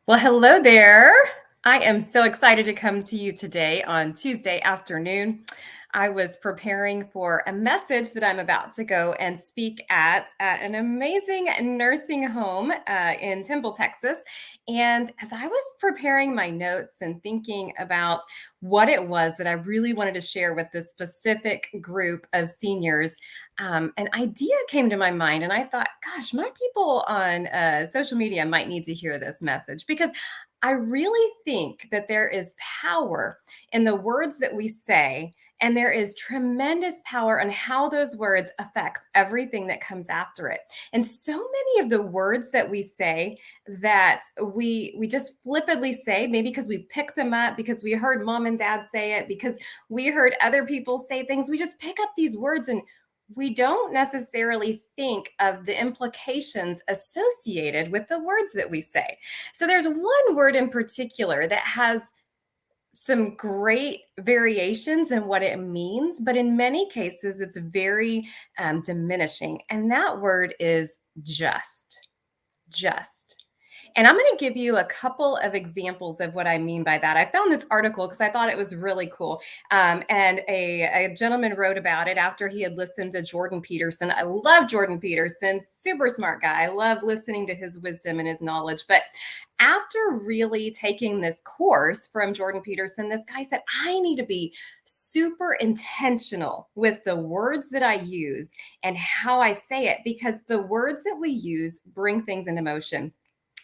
Well, hello there. I am so excited to come to you today on Tuesday afternoon. I was preparing for a message that I'm about to go and speak at an amazing nursing home in Temple, Texas. And as I was preparing my notes and thinking about what it was that I really wanted to share with this specific group of seniors, an idea came to my mind, and I thought, gosh, my people on social media might need to hear this message because I really think that there is power in the words that we say, and there is tremendous power in how those words affect everything that comes after it. And so many of the words that we say that we just flippantly say, maybe because we picked them up, because we heard mom and dad say it, because we heard other people say things, we just pick up these words and we don't necessarily think of the implications associated with the words that we say. So there's one word in particular that has some great variations in what it means, but in many cases, it's very diminishing. And that word is just. Just. And I'm going to give you a couple of examples of what I mean by that. I found this article because I thought it was really cool. And a gentleman wrote about it after he had listened to Jordan Peterson. I love Jordan Peterson, super smart guy. I love listening to his wisdom and his knowledge. But after really taking this course from Jordan Peterson, this guy said, I need to be super intentional with the words that I use and how I say it because the words that we use bring things into motion.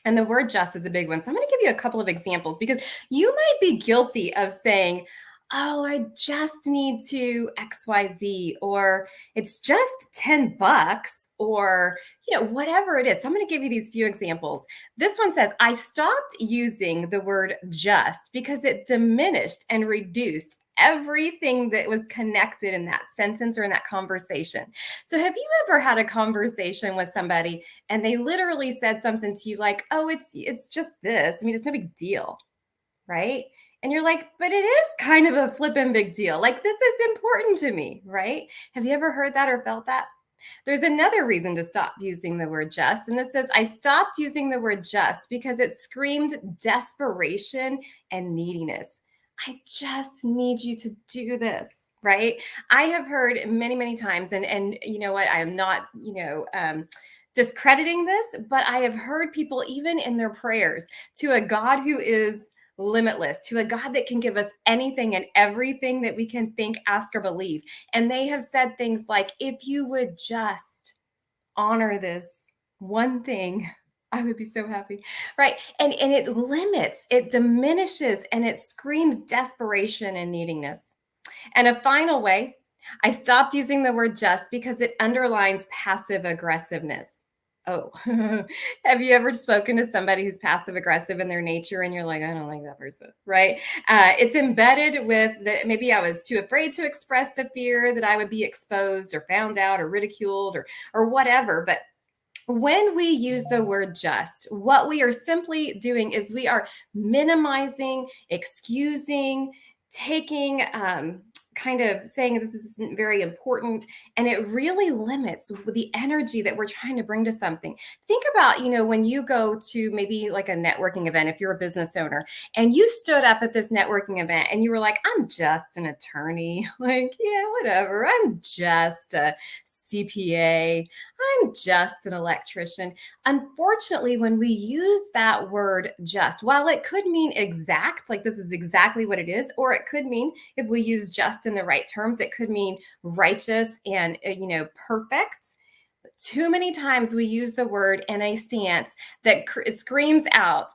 And the word just is a big one. So I'm going to give you a couple of examples because you might be guilty of saying, oh, I just need to XYZ, or it's just 10 bucks, or, whatever it is. So I'm going to give you these few examples. This one says, I stopped using the word just because it diminished and reduced everything that was connected in that sentence or in that conversation. So have you ever had a conversation with somebody and they literally said something to you like, oh, it's just this. I mean, it's no big deal, right? And you're like, but it is kind of a flippin' big deal. Like, this is important to me, right? Have you ever heard that or felt that? There's another reason to stop using the word just. And this says, I stopped using the word just because it screamed desperation and neediness. I just need you to do this, right? I have heard many, many times, and you know what? I am not, discrediting this, but I have heard people even in their prayers to a God who is limitless, to a God that can give us anything and everything that we can think, ask, or believe. And they have said things like, if you would just honor this one thing, I would be so happy. Right. And it limits, it diminishes, and it screams desperation and neediness. And a final way, I stopped using the word just because it underlines passive aggressiveness. Oh, have you ever spoken to somebody who's passive aggressive in their nature and you're like, I don't like that person, right? It's embedded with that maybe I was too afraid to express the fear that I would be exposed or found out or ridiculed or whatever. But when we use the word just, what we are simply doing is we are minimizing, excusing, taking, kind of saying this isn't very important, and it really limits the energy that we're trying to bring to something. Think about, when you go to maybe like a networking event, if you're a business owner and you stood up at this networking event and you were like, I'm just an attorney, like, yeah, whatever, I'm just a CPA, I'm just an electrician. Unfortunately, when we use that word just, while it could mean exact, like this is exactly what it is, or it could mean, if we use just in the right terms, it could mean righteous and, perfect. Too many times we use the word in a stance that screams out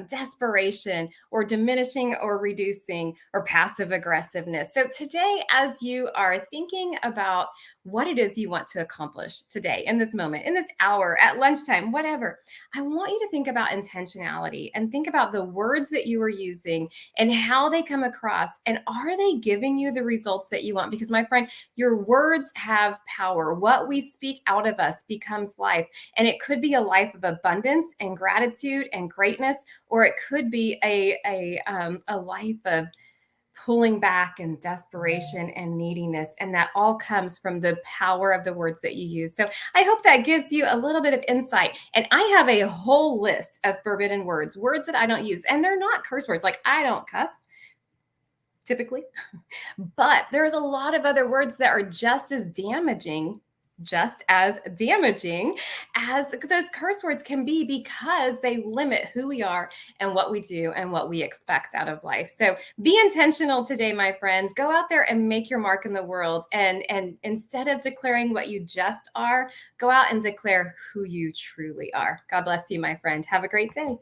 desperation or diminishing or reducing or passive aggressiveness. So today, as you are thinking about what it is you want to accomplish today, in this moment, in this hour, at lunchtime, whatever, I want you to think about intentionality and think about the words that you are using and how they come across. And are they giving you the results that you want? Because, my friend, your words have power. What we speak out of us becomes life. And it could be a life of abundance and gratitude and greatness, or it could be a life of pulling back and desperation and neediness. And that all comes from the power of the words that you use. So I hope that gives you a little bit of insight. And I have a whole list of forbidden words, words that I don't use. And they're not curse words. Like I don't cuss typically, but there's a lot of other words that are just as damaging as those curse words can be, because they limit who we are and what we do and what we expect out of life. So be intentional today, my friends. Go out there and make your mark in the world. And instead of declaring what you just are, go out and declare who you truly are. God bless you, my friend. Have a great day.